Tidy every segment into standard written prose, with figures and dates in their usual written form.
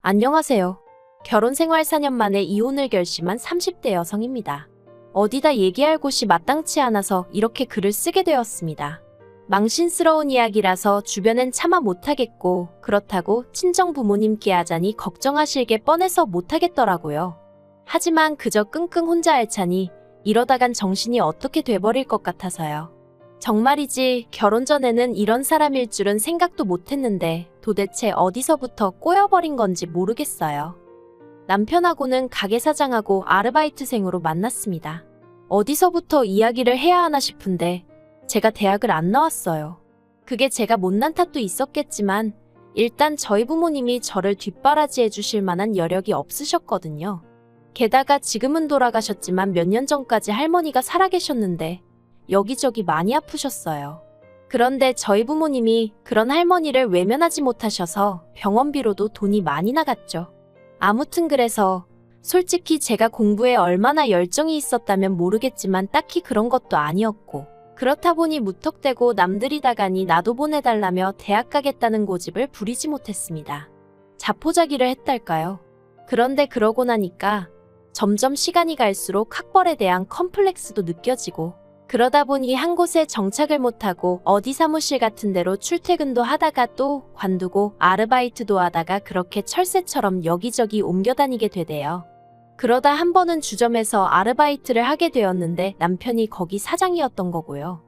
안녕하세요. 결혼 생활 4년 만에 이혼을 결심한 30대 여성입니다. 어디다 얘기할 곳이 마땅치 않아서 이렇게 글을 쓰게 되었습니다. 망신스러운 이야기라서 주변엔 차마 못하겠고, 그렇다고 친정 부모님께 하자니 걱정하실 게 뻔해서 못하겠더라고요. 하지만 그저 끙끙 혼자 앓자니 이러다간 정신이 어떻게 돼버릴 것 같아서요. 정말이지 결혼 전에는 이런 사람일 줄은 생각도 못했는데 도대체 어디서부터 꼬여버린 건지 모르겠어요. 남편하고는 가게 사장하고 아르바이트생으로 만났습니다. 어디서부터 이야기를 해야 하나 싶은데 제가 대학을 안 나왔어요. 그게 제가 못난 탓도 있었겠지만 일단 저희 부모님이 저를 뒷바라지해 주실 만한 여력이 없으셨거든요. 게다가 지금은 돌아가셨지만 몇 년 전까지 할머니가 살아계셨는데 여기저기 많이 아프셨어요. 그런데 저희 부모님이 그런 할머니를 외면하지 못하셔서 병원비로도 돈이 많이 나갔죠. 아무튼 그래서 솔직히 제가 공부에 얼마나 열정이 있었다면 모르겠지만 딱히 그런 것도 아니었고, 그렇다 보니 무턱대고 남들이 다 가니 나도 보내달라며 대학 가겠다는 고집을 부리지 못했습니다. 자포자기를 했달까요? 그런데 그러고 나니까 점점 시간이 갈수록 학벌에 대한 컴플렉스도 느껴지고, 그러다 보니 한 곳에 정착을 못하고 어디 사무실 같은 데로 출퇴근도 하다가 또 관두고 아르바이트도 하다가 그렇게 철새처럼 여기저기 옮겨다니게 되대요. 그러다 한 번은 주점에서 아르바이트를 하게 되었는데 남편이 거기 사장이었던 거고요.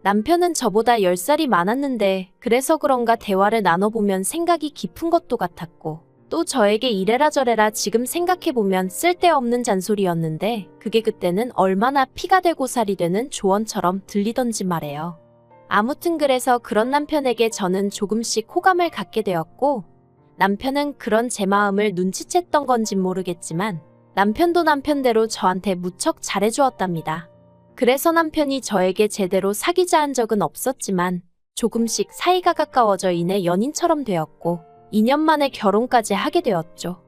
남편은 저보다 10살이 많았는데 그래서 그런가 대화를 나눠보면 생각이 깊은 것도 같았고, 또 저에게 이래라 저래라 지금 생각해보면 쓸데없는 잔소리였는데 그게 그때는 얼마나 피가 되고 살이 되는 조언처럼 들리던지 말해요. 아무튼 그래서 그런 남편에게 저는 조금씩 호감을 갖게 되었고, 남편은 그런 제 마음을 눈치챘던 건진 모르겠지만 남편도 남편대로 저한테 무척 잘해주었답니다. 그래서 남편이 저에게 제대로 사귀자 한 적은 없었지만 조금씩 사이가 가까워져 이내 연인처럼 되었고 2년 만에 결혼까지 하게 되었죠.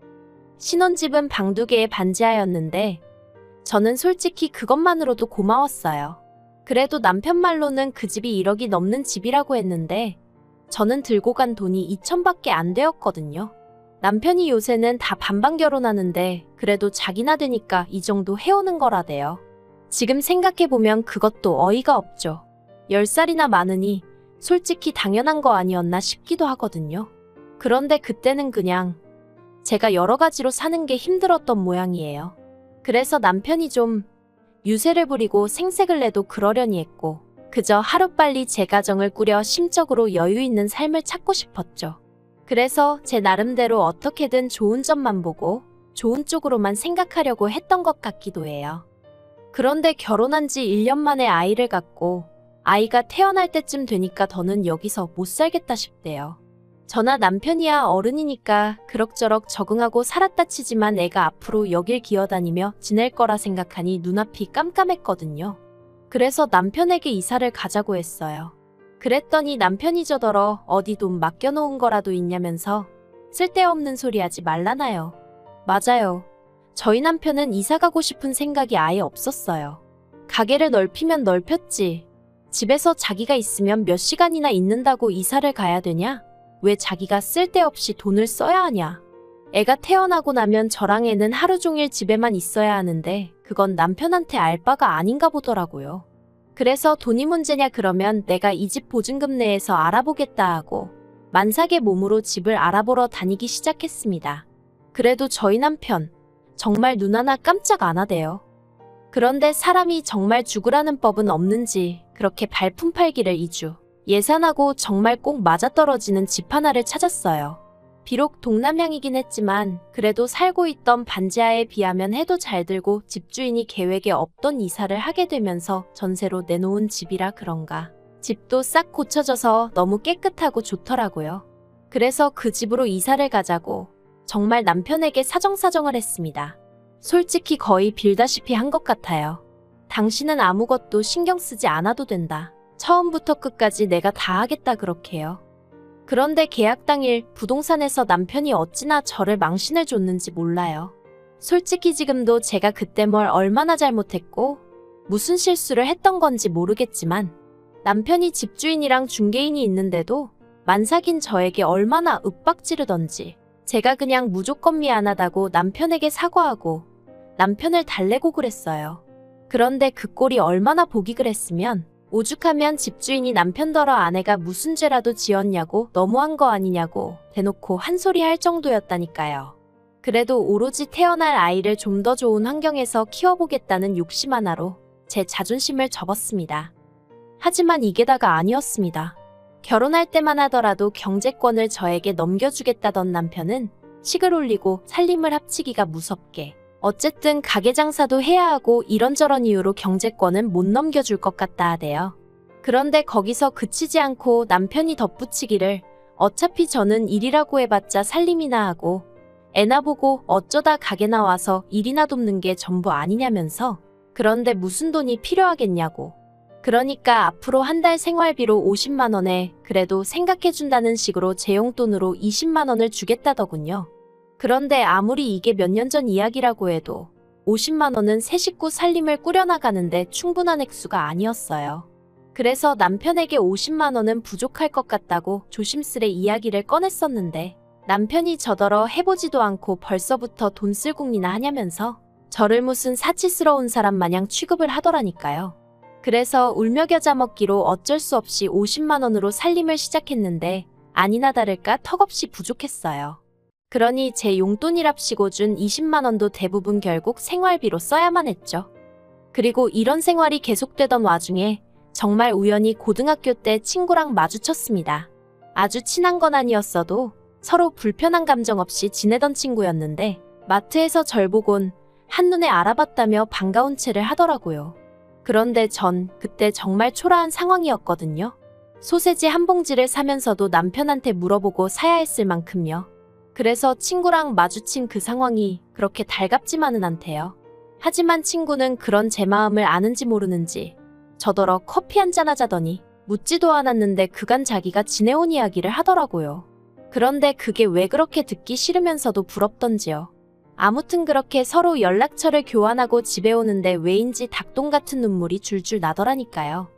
신혼집은 방 2개에 반지하였는데 저는 솔직히 그것만으로도 고마웠어요. 그래도 남편 말로는 그 집이 1억이 넘는 집이라고 했는데 저는 들고 간 돈이 2천밖에 안 되었거든요. 남편이 요새는 다 반반 결혼하는데 그래도 자기나 되니까 이 정도 해오는 거라대요. 지금 생각해보면 그것도 어이가 없죠. 10살이나 많으니 솔직히 당연한 거 아니었나 싶기도 하거든요. 그런데 그때는 그냥 제가 여러 가지로 사는 게 힘들었던 모양이에요. 그래서 남편이 좀 유세를 부리고 생색을 내도 그러려니 했고, 그저 하루빨리 제 가정을 꾸려 심적으로 여유 있는 삶을 찾고 싶었죠. 그래서 제 나름대로 어떻게든 좋은 점만 보고 좋은 쪽으로만 생각하려고 했던 것 같기도 해요. 그런데 결혼한 지 1년 만에 아이를 갖고 아이가 태어날 때쯤 되니까 더는 여기서 못 살겠다 싶대요. 저나 남편이야 어른이니까 그럭저럭 적응하고 살았다 치지만 애가 앞으로 여길 기어다니며 지낼 거라 생각하니 눈앞이 깜깜했거든요. 그래서 남편에게 이사를 가자고 했어요. 그랬더니 남편이 저더러 어디 돈 맡겨놓은 거라도 있냐면서 쓸데없는 소리 하지 말라나요. 맞아요. 저희 남편은 이사 가고 싶은 생각이 아예 없었어요. 가게를 넓히면 넓혔지. 집에서 자기가 있으면 몇 시간이나 있는다고 이사를 가야 되냐? 왜 자기가 쓸데없이 돈을 써야 하냐? 애가 태어나고 나면 저랑 애는 하루 종일 집에만 있어야 하는데 그건 남편한테 알 바가 아닌가 보더라고요. 그래서 돈이 문제냐 그러면 내가 이 집 보증금 내에서 알아보겠다 하고 만삭의 몸으로 집을 알아보러 다니기 시작했습니다. 그래도 저희 남편 정말 눈 하나 깜짝 안 하대요. 그런데 사람이 정말 죽으라는 법은 없는지 그렇게 발품 팔기를 2주 예산하고 정말 꼭 맞아떨어지는 집 하나를 찾았어요. 비록 동남향이긴 했지만 그래도 살고 있던 반지하에 비하면 해도 잘 들고 집주인이 계획에 없던 이사를 하게 되면서 전세로 내놓은 집이라 그런가 집도 싹 고쳐져서 너무 깨끗하고 좋더라고요. 그래서 그 집으로 이사를 가자고 정말 남편에게 사정사정을 했습니다. 솔직히 거의 빌다시피 한 것 같아요. 당신은 아무것도 신경 쓰지 않아도 된다. 처음부터 끝까지 내가 다 하겠다 그렇게요. 그런데 계약 당일 부동산에서 남편이 어찌나 저를 망신을 줬는지 몰라요. 솔직히 지금도 제가 그때 뭘 얼마나 잘못했고 무슨 실수를 했던 건지 모르겠지만 남편이 집주인이랑 중개인이 있는데도 만삭인 저에게 얼마나 윽박지르던지 제가 그냥 무조건 미안하다고 남편에게 사과하고 남편을 달래고 그랬어요. 그런데 그 꼴이 얼마나 보기 그랬으면 오죽하면 집주인이 남편더러 아내가 무슨 죄라도 지었냐고 너무한 거 아니냐고 대놓고 한 소리 할 정도였다니까요. 그래도 오로지 태어날 아이를 좀 더 좋은 환경에서 키워보겠다는 욕심 하나로 제 자존심을 접었습니다. 하지만 이게 다가 아니었습니다. 결혼할 때만 하더라도 경제권을 저에게 넘겨주겠다던 남편은 식을 올리고 살림을 합치기가 무섭게 어쨌든 가게 장사도 해야 하고 이런저런 이유로 경제권은 못 넘겨줄 것 같다 하대요. 그런데 거기서 그치지 않고 남편이 덧붙이기를 어차피 저는 일이라고 해봤자 살림이나 하고 애나 보고 어쩌다 가게 나와서 일이나 돕는 게 전부 아니냐면서 그런데 무슨 돈이 필요하겠냐고. 그러니까 앞으로 한 달 생활비로 50만 원에 그래도 생각해준다는 식으로 제 용돈으로 20만 원을 주겠다더군요. 그런데 아무리 이게 몇 년 전 이야기라고 해도 50만 원은 새 식구 살림을 꾸려나가는데 충분한 액수가 아니었어요. 그래서 남편에게 50만 원은 부족할 것 같다고 조심스레 이야기를 꺼냈었는데 남편이 저더러 해보지도 않고 벌써부터 돈 쓸 궁리나 하냐면서 저를 무슨 사치스러운 사람 마냥 취급을 하더라니까요. 그래서 울며 겨자 먹기로 어쩔 수 없이 50만 원으로 살림을 시작했는데 아니나 다를까 턱없이 부족했어요. 그러니 제 용돈이랍시고 준 20만 원도 대부분 결국 생활비로 써야만 했죠. 그리고 이런 생활이 계속되던 와중에 정말 우연히 고등학교 때 친구랑 마주쳤습니다. 아주 친한 건 아니었어도 서로 불편한 감정 없이 지내던 친구였는데 마트에서 절 보곤 한눈에 알아봤다며 반가운 체를 하더라고요. 그런데 전 그때 정말 초라한 상황이었거든요. 소세지 한 봉지를 사면서도 남편한테 물어보고 사야 했을 만큼요. 그래서 친구랑 마주친 그 상황이 그렇게 달갑지만은 않대요. 하지만 친구는 그런 제 마음을 아는지 모르는지 저더러 커피 한잔 하자더니 묻지도 않았는데 그간 자기가 지내온 이야기를 하더라고요. 그런데 그게 왜 그렇게 듣기 싫으면서도 부럽던지요. 아무튼 그렇게 서로 연락처를 교환하고 집에 오는데 왜인지 닭똥 같은 눈물이 줄줄 나더라니까요.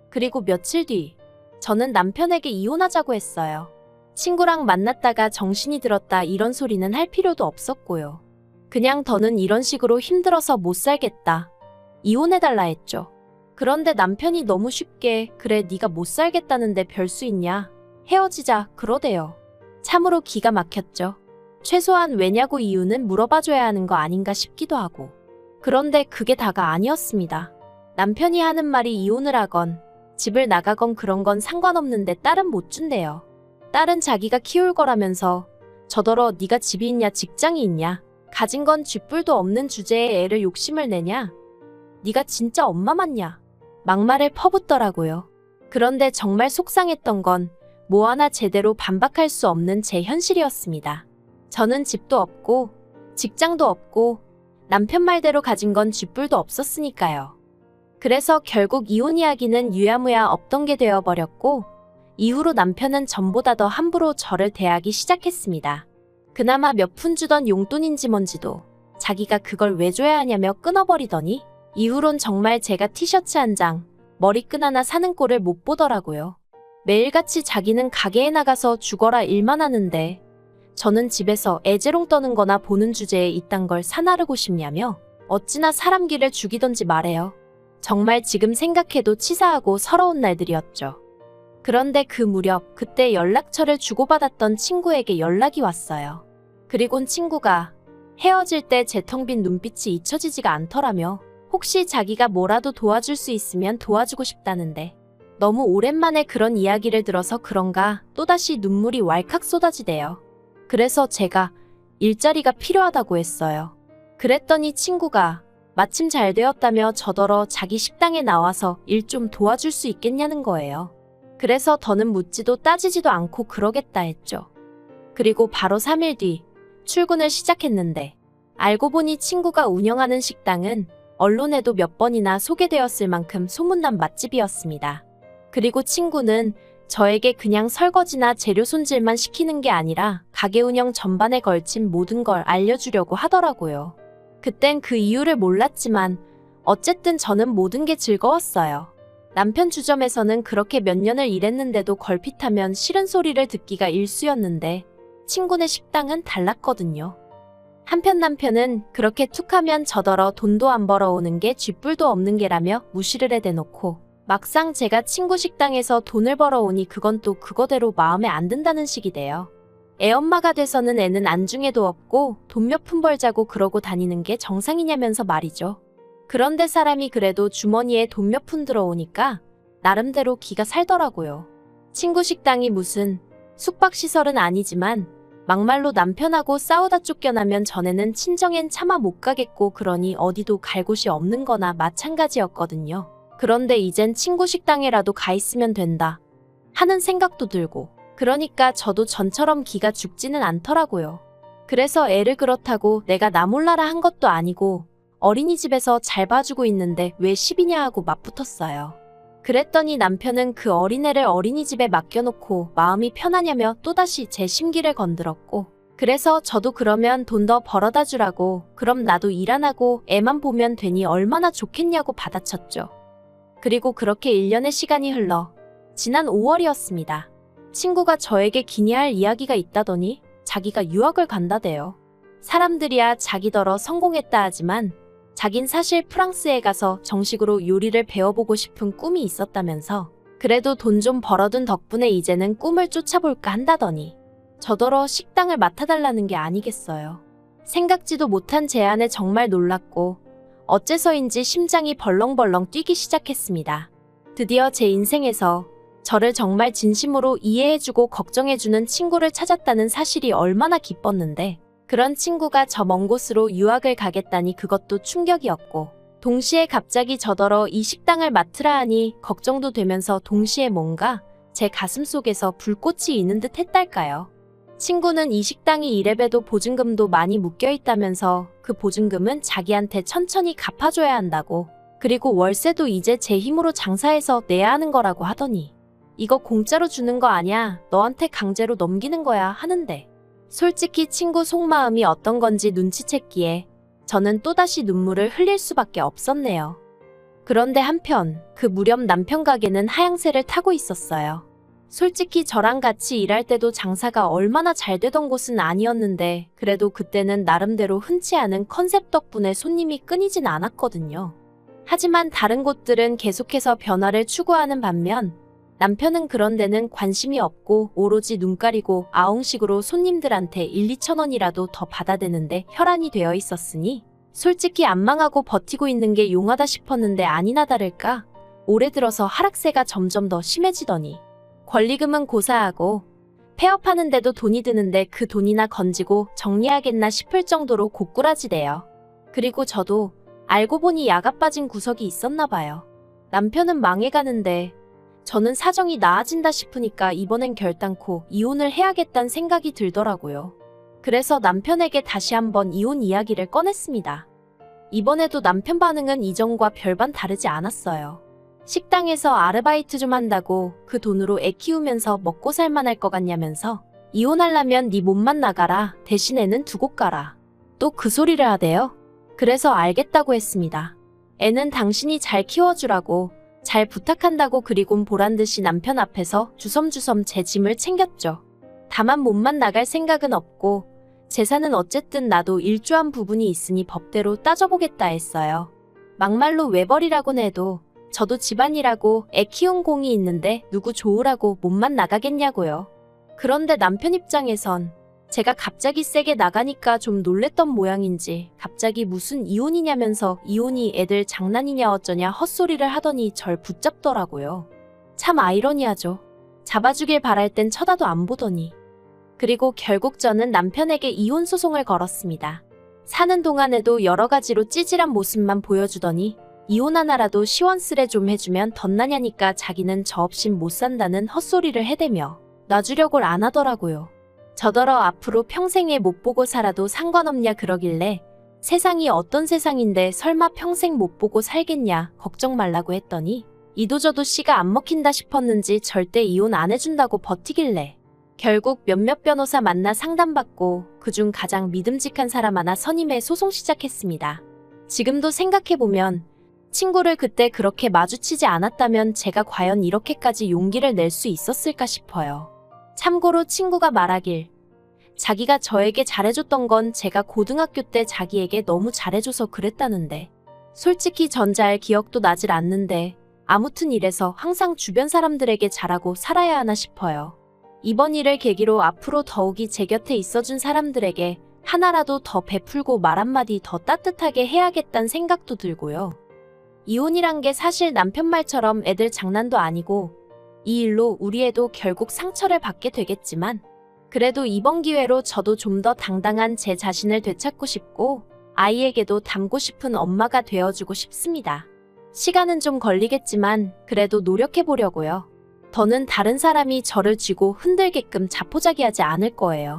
그리고 며칠 뒤 저는 남편에게 이혼하자고 했어요. 친구랑 만났다가 정신이 들었다 이런 소리는 할 필요도 없었고요. 그냥 더는 이런 식으로 힘들어서 못 살겠다. 이혼해달라 했죠. 그런데 남편이 너무 쉽게 그래 네가 못 살겠다는데 별 수 있냐? 헤어지자 그러대요. 참으로 기가 막혔죠. 최소한 왜냐고 이유는 물어봐줘야 하는 거 아닌가 싶기도 하고. 그런데 그게 다가 아니었습니다. 남편이 하는 말이 이혼을 하건 집을 나가건 그런 건 상관없는데 딸은 못 준대요. 딸은 자기가 키울 거라면서 저더러 네가 집이 있냐 직장이 있냐 가진 건 쥐뿔도 없는 주제에 애를 욕심을 내냐 네가 진짜 엄마 맞냐 막말을 퍼붓더라고요. 그런데 정말 속상했던 건 뭐 하나 제대로 반박할 수 없는 제 현실이었습니다. 저는 집도 없고 직장도 없고 남편 말대로 가진 건 쥐뿔도 없었으니까요. 그래서 결국 이혼 이야기는 유야무야 없던 게 되어버렸고 이후로 남편은 전보다 더 함부로 저를 대하기 시작했습니다. 그나마 몇 푼 주던 용돈인지 뭔지도 자기가 그걸 왜 줘야 하냐며 끊어버리더니 이후론 정말 제가 티셔츠 한 장, 머리끈 하나 사는 꼴을 못 보더라고요. 매일같이 자기는 가게에 나가서 죽어라 일만 하는데 저는 집에서 애재롱 떠는 거나 보는 주제에 이딴 걸 사나르고 싶냐며 어찌나 사람 기를 죽이던지 말해요. 정말 지금 생각해도 치사하고 서러운 날들이었죠. 그런데 그 무렵 그때 연락처를 주고받았던 친구에게 연락이 왔어요. 그리곤 친구가 헤어질 때 제 텅 빈 눈빛이 잊혀지지가 않더라며 혹시 자기가 뭐라도 도와줄 수 있으면 도와주고 싶다는데 너무 오랜만에 그런 이야기를 들어서 그런가 또다시 눈물이 왈칵 쏟아지대요. 그래서 제가 일자리가 필요하다고 했어요. 그랬더니 친구가 마침 잘 되었다며 저더러 자기 식당에 나와서 일 좀 도와줄 수 있겠냐는 거예요. 그래서 더는 묻지도 따지지도 않고 그러겠다 했죠. 그리고 바로 3일 뒤 출근을 시작했는데 알고 보니 친구가 운영하는 식당은 언론에도 몇 번이나 소개되었을 만큼 소문난 맛집이었습니다. 그리고 친구는 저에게 그냥 설거지나 재료 손질만 시키는 게 아니라 가게 운영 전반에 걸친 모든 걸 알려주려고 하더라고요. 그땐 그 이유를 몰랐지만 어쨌든 저는 모든 게 즐거웠어요. 남편 주점에서는 그렇게 몇 년을 일했는데도 걸핏하면 싫은 소리를 듣기가 일쑤였는데 친구네 식당은 달랐거든요. 한편 남편은 그렇게 툭하면 저더러 돈도 안 벌어오는 게 쥐뿔도 없는 게라며 무시를 해대놓고 막상 제가 친구 식당에서 돈을 벌어오니 그건 또 그거대로 마음에 안 든다는 식이 돼요. 애엄마가 돼서는 애는 안중에도 없고 돈 몇 푼 벌자고 그러고 다니는 게 정상이냐면서 말이죠. 그런데 사람이 그래도 주머니에 돈 몇 푼 들어오니까 나름대로 기가 살더라고요. 친구 식당이 무슨 숙박시설은 아니지만 막말로 남편하고 싸우다 쫓겨나면 전에는 친정엔 차마 못 가겠고 그러니 어디도 갈 곳이 없는 거나 마찬가지였거든요. 그런데 이젠 친구 식당에라도 가 있으면 된다 하는 생각도 들고 그러니까 저도 전처럼 기가 죽지는 않더라고요. 그래서 애를 그렇다고 내가 나 몰라라 한 것도 아니고 어린이집에서 잘 봐주고 있는데 왜 시비냐 하고 맞붙었어요. 그랬더니 남편은 그 어린애를 어린이집에 맡겨놓고 마음이 편하냐며 또다시 제 심기를 건드렸고 그래서 저도 그러면 돈 더 벌어다 주라고 그럼 나도 일 안 하고 애만 보면 되니 얼마나 좋겠냐고 받아쳤죠. 그리고 그렇게 1년의 시간이 흘러 지난 5월이었습니다. 친구가 저에게 기니할 이야기가 있다더니 자기가 유학을 간다대요. 사람들이야 자기더러 성공했다 하지만 자긴 사실 프랑스에 가서 정식으로 요리를 배워보고 싶은 꿈이 있었다면서 그래도 돈 좀 벌어둔 덕분에 이제는 꿈을 쫓아볼까 한다더니 저더러 식당을 맡아달라는 게 아니겠어요. 생각지도 못한 제안에 정말 놀랐고 어째서인지 심장이 벌렁벌렁 뛰기 시작했습니다. 드디어 제 인생에서 저를 정말 진심으로 이해해주고 걱정해주는 친구를 찾았다는 사실이 얼마나 기뻤는데 그런 친구가 저 먼 곳으로 유학을 가겠다니 그것도 충격이었고 동시에 갑자기 저더러 이 식당을 맡으라 하니 걱정도 되면서 동시에 뭔가 제 가슴속에서 불꽃이 있는 듯 했달까요. 친구는 이 식당이 이래봬도 보증금도 많이 묶여있다면서 그 보증금은 자기한테 천천히 갚아줘야 한다고 그리고 월세도 이제 제 힘으로 장사해서 내야 하는 거라고 하더니 이거 공짜로 주는 거 아냐 너한테 강제로 넘기는 거야 하는데 솔직히 친구 속마음이 어떤 건지 눈치챘기에 저는 또다시 눈물을 흘릴 수밖에 없었네요. 그런데 한편 그 무렵 남편 가게는 하향세를 타고 있었어요. 솔직히 저랑 같이 일할 때도 장사가 얼마나 잘 되던 곳은 아니었는데 그래도 그때는 나름대로 흔치 않은 컨셉 덕분에 손님이 끊이진 않았거든요. 하지만 다른 곳들은 계속해서 변화를 추구하는 반면 남편은 그런 데는 관심이 없고 오로지 눈 가리고 아웅식으로 손님들한테 1, 2천 원이라도 더 받아대는데 혈안이 되어 있었으니 솔직히 안 망하고 버티고 있는 게 용하다 싶었는데 아니나 다를까 올해 들어서 하락세가 점점 더 심해지더니 권리금은 고사하고 폐업하는데도 돈이 드는데 그 돈이나 건지고 정리하겠나 싶을 정도로 고꾸라지대요. 그리고 저도 알고 보니 야가 빠진 구석이 있었나 봐요. 남편은 망해가는데 저는 사정이 나아진다 싶으니까 이번엔 결단코 이혼을 해야겠다는 생각이 들더라고요. 그래서 남편에게 다시 한번 이혼 이야기를 꺼냈습니다. 이번에도 남편 반응은 이전과 별반 다르지 않았어요. 식당에서 아르바이트 좀 한다고 그 돈으로 애 키우면서 먹고 살만할 것 같냐면서 이혼하려면 네 몸만 나가라 대신 애는 두고 가라. 또 그 소리를 하대요. 그래서 알겠다고 했습니다. 애는 당신이 잘 키워주라고 잘 부탁한다고 그리곤 보란듯이 남편 앞에서 주섬주섬 제 짐을 챙겼죠. 다만 몸만 나갈 생각은 없고 재산은 어쨌든 나도 일조한 부분이 있으니 법대로 따져보겠다 했어요. 막말로 외벌이라곤 해도 저도 집안이라고 애 키운 공이 있는데 누구 좋으라고 몸만 나가겠냐고요. 그런데 남편 입장에선 제가 갑자기 세게 나가니까 좀 놀랬던 모양인지 갑자기 무슨 이혼이냐면서 이혼이 애들 장난이냐 어쩌냐 헛소리를 하더니 절 붙잡더라고요. 참 아이러니하죠. 잡아주길 바랄 땐 쳐다도 안 보더니. 그리고 결국 저는 남편에게 이혼 소송을 걸었습니다. 사는 동안에도 여러 가지로 찌질한 모습만 보여주더니 이혼 하나라도 시원스레 좀 해주면 덧나냐니까 자기는 저 없인 못 산다는 헛소리를 해대며 놔주려고를 안 하더라고요. 저더러 앞으로 평생에 못 보고 살아도 상관없냐 그러길래 세상이 어떤 세상인데 설마 평생 못 보고 살겠냐 걱정 말라고 했더니 이도저도 씨가 안 먹힌다 싶었는지 절대 이혼 안 해준다고 버티길래 결국 몇몇 변호사 만나 상담받고 그중 가장 믿음직한 사람 하나 선임해 소송 시작했습니다. 지금도 생각해보면 친구를 그때 그렇게 마주치지 않았다면 제가 과연 이렇게까지 용기를 낼 수 있었을까 싶어요. 참고로 친구가 말하길 자기가 저에게 잘해줬던 건 제가 고등학교 때 자기에게 너무 잘해줘서 그랬다는데. 솔직히 전 잘 기억도 나질 않는데 아무튼 이래서 항상 주변 사람들에게 잘하고 살아야 하나 싶어요. 이번 일을 계기로 앞으로 더욱이 제 곁에 있어준 사람들에게 하나라도 더 베풀고 말 한마디 더 따뜻하게 해야겠다는 생각도 들고요. 이혼이란 게 사실 남편 말처럼 애들 장난도 아니고 이 일로 우리 애도 결국 상처를 받게 되겠지만 그래도 이번 기회로 저도 좀 더 당당한 제 자신을 되찾고 싶고 아이에게도 닮고 싶은 엄마가 되어주고 싶습니다. 시간은 좀 걸리겠지만 그래도 노력해보려고요. 더는 다른 사람이 저를 쥐고 흔들게끔 자포자기하지 않을 거예요.